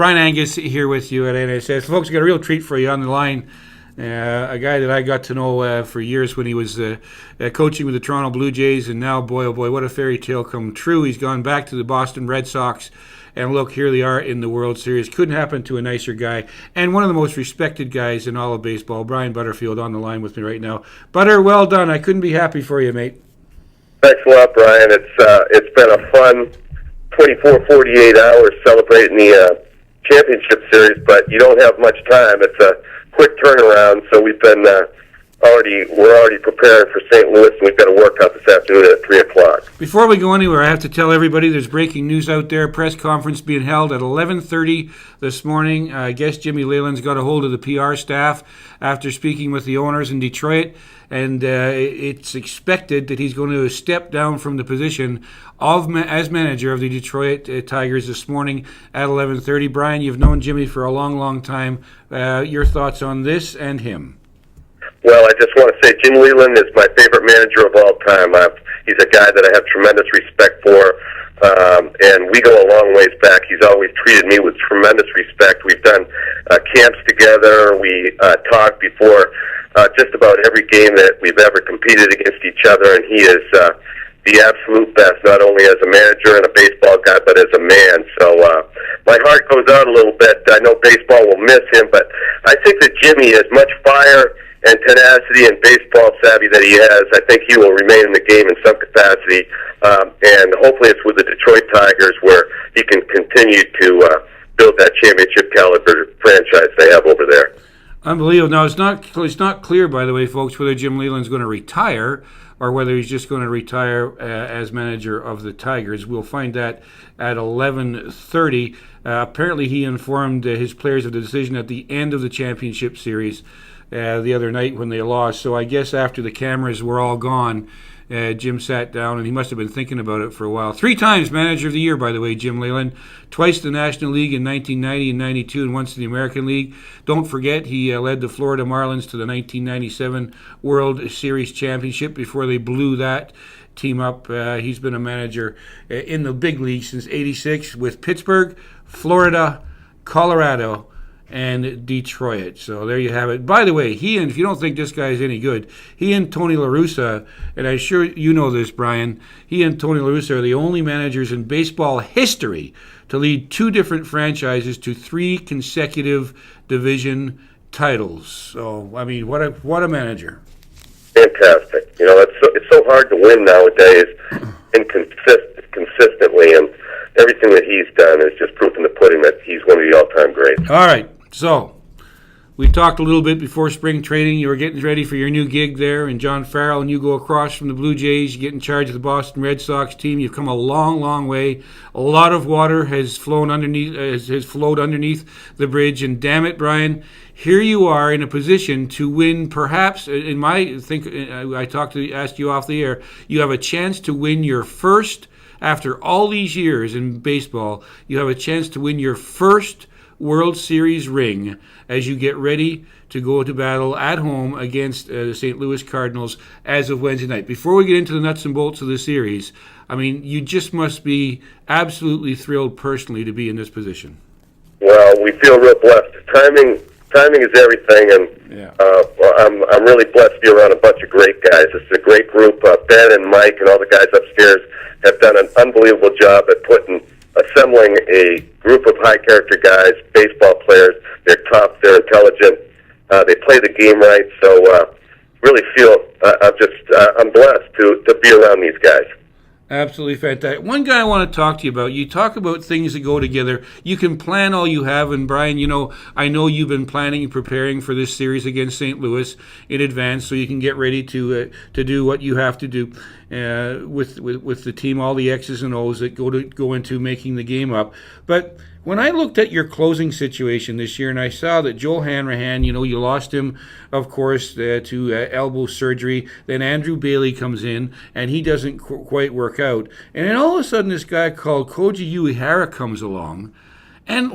Brian Angus here with you at NSS. Folks, we got a real treat for you on the line. A guy that I got to know for years when he was coaching with the Toronto Blue Jays, and now, boy, oh boy, what a fairy tale come true. He's gone back to the Boston Red Sox, and look, here they are in the World Series. Couldn't happen to a nicer guy, and one of the most respected guys in all of baseball, Brian Butterfield, on the line with me right now. Butter, well done. I couldn't be happy for you, mate. Thanks a lot, Brian. It's been a fun 24, 48 hours celebrating the championship series, but you don't have much time. It's a quick turnaround, so we've been we're already preparing for St. Louis, and we've got a workout this afternoon at 3 o'clock. Before we go anywhere, I have to tell everybody there's breaking news out there. Press conference being held at 11:30 this morning. I guess Jimmy Leyland's got a hold of the PR staff after speaking with the owners in Detroit, and it's expected that he's going to step down from the position as manager of the Detroit Tigers this morning at 11:30. Brian, you've known Jimmy for a long, long time. Your thoughts on this and him? Well, I just want to say Jim Leyland is my favorite manager of all time. He's a guy that I have tremendous respect for, and we go a long ways back. He's always treated me with tremendous respect. We've done camps together. We talked before just about every game that we've ever competed against each other, and he is the absolute best, not only as a manager and a baseball guy, but as a man. So my heart goes out a little bit. I know baseball will miss him, but I think that Jimmy, as much fire and tenacity and baseball savvy that he has, I think he will remain in the game in some capacity, and hopefully it's with the Detroit Tigers where he can continue to build that championship caliber franchise they have over there. Unbelievable. Now, it's not clear, by the way, folks, whether Jim Leyland's going to retire or whether he's just going to retire as manager of the Tigers. We'll find that at 11:30. Apparently, he informed his players of the decision at the end of the championship series the other night when they lost. So I guess after the cameras were all gone, Jim sat down, and he must have been thinking about it for a while. 3 times Manager of the Year, by the way, Jim Leyland. Twice the National League in 1990 and 92, and once in the American League. Don't forget, he led the Florida Marlins to the 1997 World Series Championship before they blew that team up. He's been a manager in the big league since 86 with Pittsburgh, Florida, Colorado, and Detroit. So there you have it. By the way, if you don't think this guy is any good, he and Tony La Russa, and I'm sure you know this, Brian, he and Tony La Russa are the only managers in baseball history to lead 2 different franchises to 3 consecutive division titles. So, I mean, what a manager. Fantastic. You know, it's so hard to win nowadays and consistently, and everything that he's done is just proof in the pudding that he's one of the all-time greats. All right. So, we talked a little bit before spring training. You were getting ready for your new gig there, and John Farrell, and you go across from the Blue Jays. You get in charge of the Boston Red Sox team. You've come a long, long way. A lot of water has flowed underneath the bridge, and damn it, Brian, here you are in a position to win. Perhaps, asked you off the air. You have a chance to win your first. After all these years in baseball, you have a chance to win your first World Series ring as you get ready to go to battle at home against the St. Louis Cardinals as of Wednesday night. Before we get into the nuts and bolts of the series, I mean, you just must be absolutely thrilled personally to be in this position. Well, we feel real blessed. Timing is everything, and I'm really blessed to be around a bunch of great guys. It's a great group. Ben and Mike and all the guys upstairs have done an unbelievable job at assembling a group of high-character guys, baseball players. They're tough, they're intelligent, they play the game right. So really feel I'm blessed to be around these guys. Absolutely fantastic. One guy I want to talk to you about, you talk about things that go together. You can plan all you have, and Brian, I know you've been planning and preparing for this series against St. Louis in advance so you can get ready to do what you have to do with the team, all the X's and O's that go into making the game up. But when I looked at your closing situation this year, and I saw that Joel Hanrahan, you lost him, of course, to elbow surgery. Then Andrew Bailey comes in, and he doesn't quite work out. And then all of a sudden, this guy called Koji Uehara comes along. And,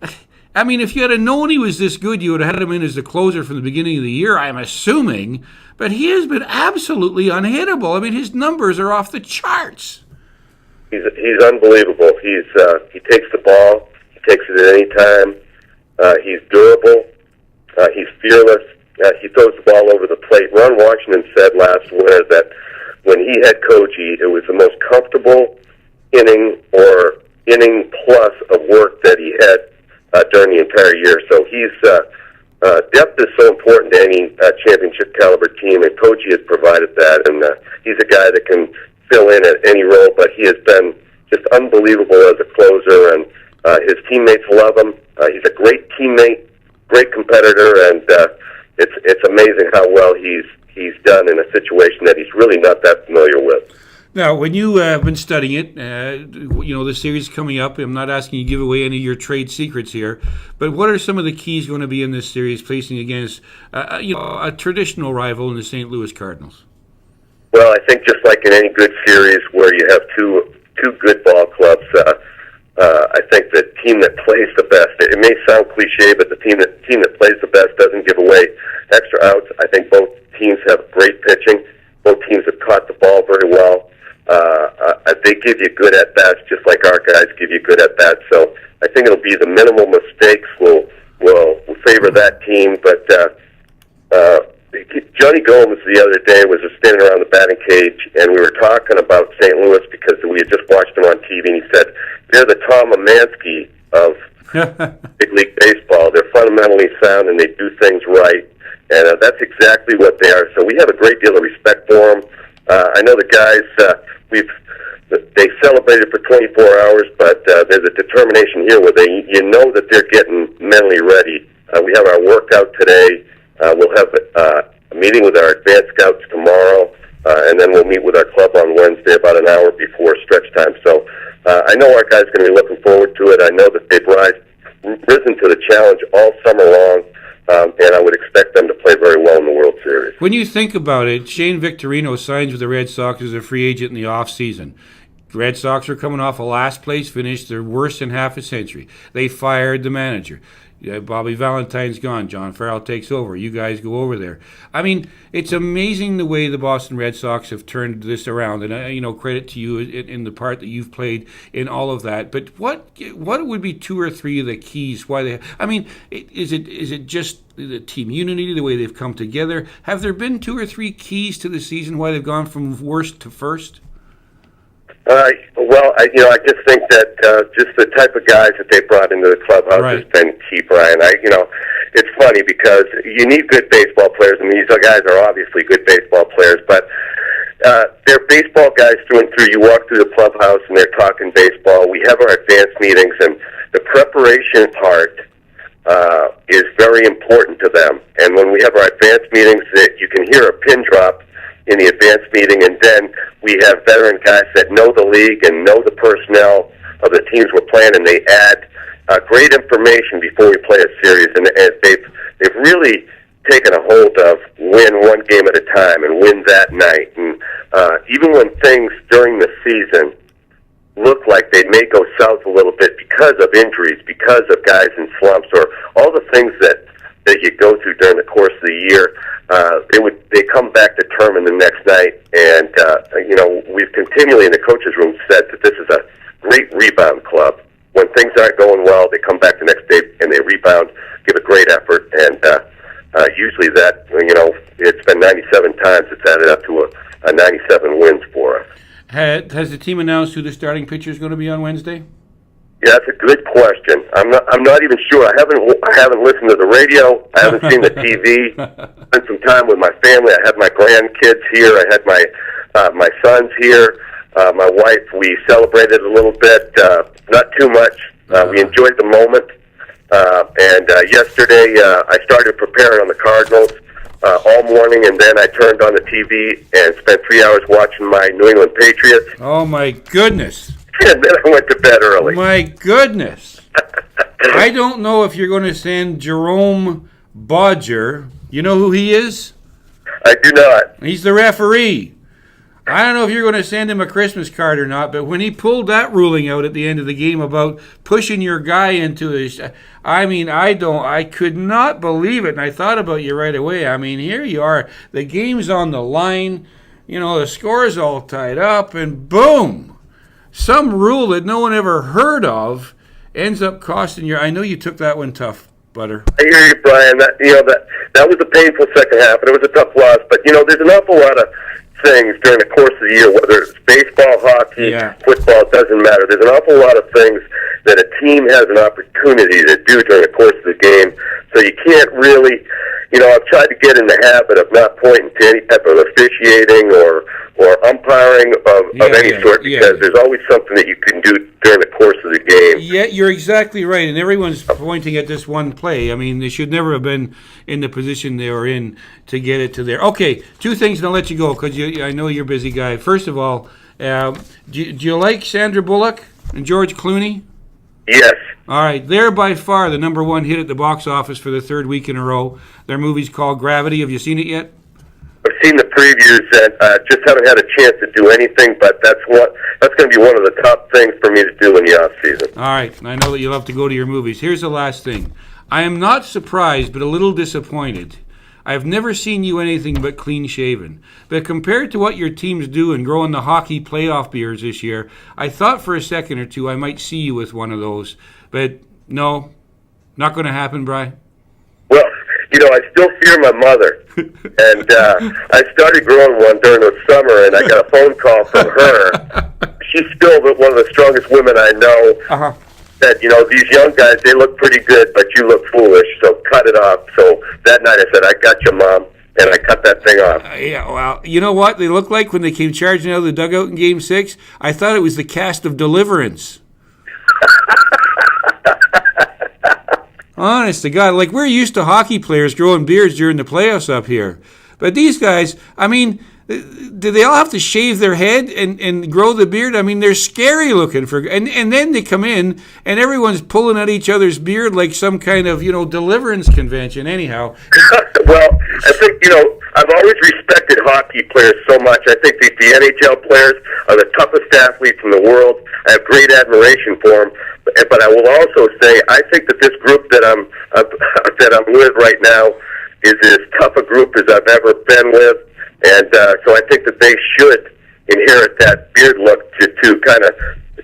if you had known he was this good, you would have had him in as the closer from the beginning of the year, I'm assuming. But he has been absolutely unhittable. I mean, his numbers are off the charts. He's unbelievable. He takes the ball, he takes it at any time. He's durable. He's fearless. He throws the ball over the plate. Ron Washington said last winter that when he had Koji, it was the most comfortable inning or inning plus of work that he had during the entire year. So depth is so important to any championship caliber team, and Koji has provided that. And he's a guy that can fill in at any role, but he has been just unbelievable as a closer, and his teammates love him. He's a great teammate, great competitor, and it's amazing how well he's done in a situation that he's really not that familiar with. Now, when you have been studying it, the series coming up, I'm not asking you to give away any of your trade secrets here, but what are some of the keys going to be in this series facing against a traditional rival in the St. Louis Cardinals? Well, I think just like in any good series where you have two good ball clubs, I think the team that plays the best, it may sound cliche, but the team that plays the best doesn't give away extra outs. I think both teams have great pitching. Both teams have caught the ball very well. They give you good at-bats just like our guys give you good at-bats. So I think it'll be the minimal mistakes will favor that team. But Johnny Gomes the other day was just standing around the batting cage, and we were talking about St. Louis because we had just watched him on TV, and he said, they're the Tom Amansky of Big League Baseball. They're fundamentally sound, and they do things right. And that's exactly what they are. So we have a great deal of respect for them. I know the guys, they celebrated for 24 hours, but there's a determination here where you know that they're getting mentally ready. We have our workout today. We'll have a meeting with our advanced scouts tomorrow, and then we'll meet with our club on Wednesday about an hour before stretch time. So I know our guys are going to be looking forward to it. I know that they've risen to the challenge all summer long. And I would expect them to play very well in the World Series. When you think about it, Shane Victorino signs with the Red Sox as a free agent in the offseason. The Red Sox are coming off a last-place finish. They're worse in half a century. They fired the manager. Bobby Valentine's gone. John Farrell takes over. You guys go over there. I mean, it's amazing the way the Boston Red Sox have turned this around. And, credit to you in the part that you've played in all of that. But what would be two or three of the keys why they... I mean, is it just the team unity, the way they've come together? Have there been two or three keys to the season why they've gone from worst to first? Well, I just think that just the type of guys that they brought into the clubhouse has been key, Brian. It's funny because you need good baseball players, and these guys are obviously good baseball players, but they're baseball guys through and through. You walk through the clubhouse, and they're talking baseball. We have our advanced meetings, and the preparation part is very important to them. And when we have our advanced meetings, you can hear a pin drop in the advanced meeting, and then we have veteran guys that know the league and know the personnel of the teams we're playing, and they add great information before we play a series. And they've really taken a hold of win one game at a time and win that night. And even when things during the season look like they may go south a little bit because of injuries, because of guys in slumps, or all the things that you go through during the course of the year, they come back determined the next night. And we've continually in the coaches' room said that this is a great rebound club. When things aren't going well, they come back the next day and they rebound, give a great effort, and usually that it's been 97 times. It's added up to a 97 wins for us. Has the team announced who the starting pitcher is going to be on Wednesday? Yeah, that's a good question. I'm not even sure. I haven't listened to the radio. I haven't seen the TV. Spent some time with my family. I had my grandkids here. I had my sons here. My wife. We celebrated a little bit. Not too much. We enjoyed the moment. And yesterday, I started preparing on the Cardinals all morning, and then I turned on the TV and spent 3 hours watching my New England Patriots. Oh my goodness! And then I went to bed early. My goodness. I don't know if you're going to send Jerome Bodger. You know who he is? I do not. He's the referee. I don't know if you're going to send him a Christmas card or not, but when he pulled that ruling out at the end of the game about pushing your guy into his... I could not believe it, and I thought about you right away. I mean, here you are. The game's on the line. The score's all tied up, and boom! Some rule that no one ever heard of, ends up costing you. I know you took that one tough, Butter. I hear you, Brian. That was a painful second half, and it was a tough loss. But there's an awful lot of things during the course of the year, whether it's baseball, hockey, football, it doesn't matter. There's an awful lot of things that a team has an opportunity to do during the course of the game. So you can't really, I've tried to get in the habit of not pointing to any type of officiating or umpiring of any sort, because there's always something that you can do during the course of the game. Yeah, you're exactly right, and everyone's pointing at this one play. I mean, they should never have been in the position they were in to get it to there. Okay, two things, and I'll let you go, because I know you're a busy guy. First of all, do you like Sandra Bullock and George Clooney? Yes. All right, they're by far the number one hit at the box office for the third week in a row. Their movie's called Gravity. Have you seen it yet? I've seen the previews and just haven't had a chance to do anything, but that's going to be one of the top things for me to do in the off season. All right, I know that you love to go to your movies. Here's the last thing. I am not surprised, but a little disappointed. I've never seen you anything but clean-shaven. But compared to what your team's doing, growing the hockey playoff beards this year, I thought for a second or two I might see you with one of those. But no, not going to happen, Brian. Well, I still fear my mother. And I started growing one during the summer, and I got a phone call from her. She's still one of the strongest women I know. Uh-huh. Said, these young guys, they look pretty good, but you look foolish, so cut it off. So that night I said, I got you, Mom, and I cut that thing off. Yeah, well, you know what they look like when they came charging out of the dugout in Game 6? I thought it was the cast of Deliverance. Honest to God, like we're used to hockey players growing beards during the playoffs up here. But these guys, I mean, do they all have to shave their head and grow the beard? I mean, they're scary looking and then they come in and everyone's pulling at each other's beard like some kind of, deliverance convention. Anyhow. Well, I think, I've always respected hockey players so much. I think the NHL players are the toughest athletes in the world. I have great admiration for them. But I will also say, I think that this group that I'm with right now is as tough a group as I've ever been with. And so I think that they should inherit that beard look to kind of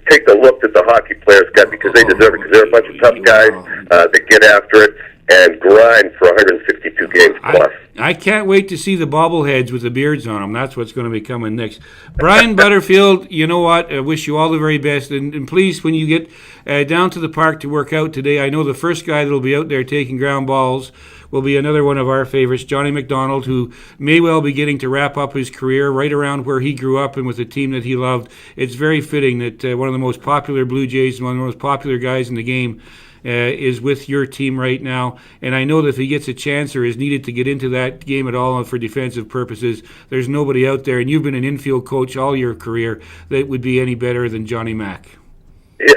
take the look that the hockey players got, because they deserve it, because they're a bunch of tough guys that get after it and grind for 162 games plus. I can't wait to see the bobbleheads with the beards on them. That's what's going to be coming next. Brian Butterfield, you know what? I wish you all the very best. And please, when you get down to the park to work out today, I know the first guy that will be out there taking ground balls will be another one of our favorites, Johnny McDonald, who may well be getting to wrap up his career right around where he grew up and with the team that he loved. It's very fitting that one of the most popular Blue Jays and one of the most popular guys in the game is with your team right now. And I know that if he gets a chance or is needed to get into that game at all for defensive purposes, there's nobody out there, and you've been an infield coach all your career, that would be any better than Johnny Mack.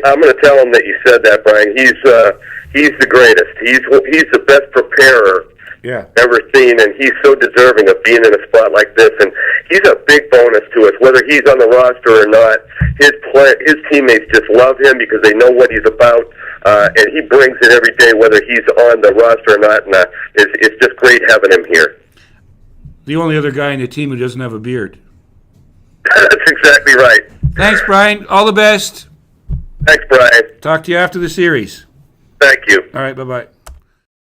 I'm going to tell him that you said that, Brian. He's the greatest. He's the best preparer ever seen, and he's so deserving of being in a spot like this. And he's a big bonus to us, whether he's on the roster or not. His teammates just love him because they know what he's about, and he brings it every day, whether he's on the roster or not. And it's just great having him here. The only other guy in the team who doesn't have a beard. That's exactly right. Thanks, Brian. All the best. Thanks, Brian. Talk to you after the series. Thank you. All right, bye-bye.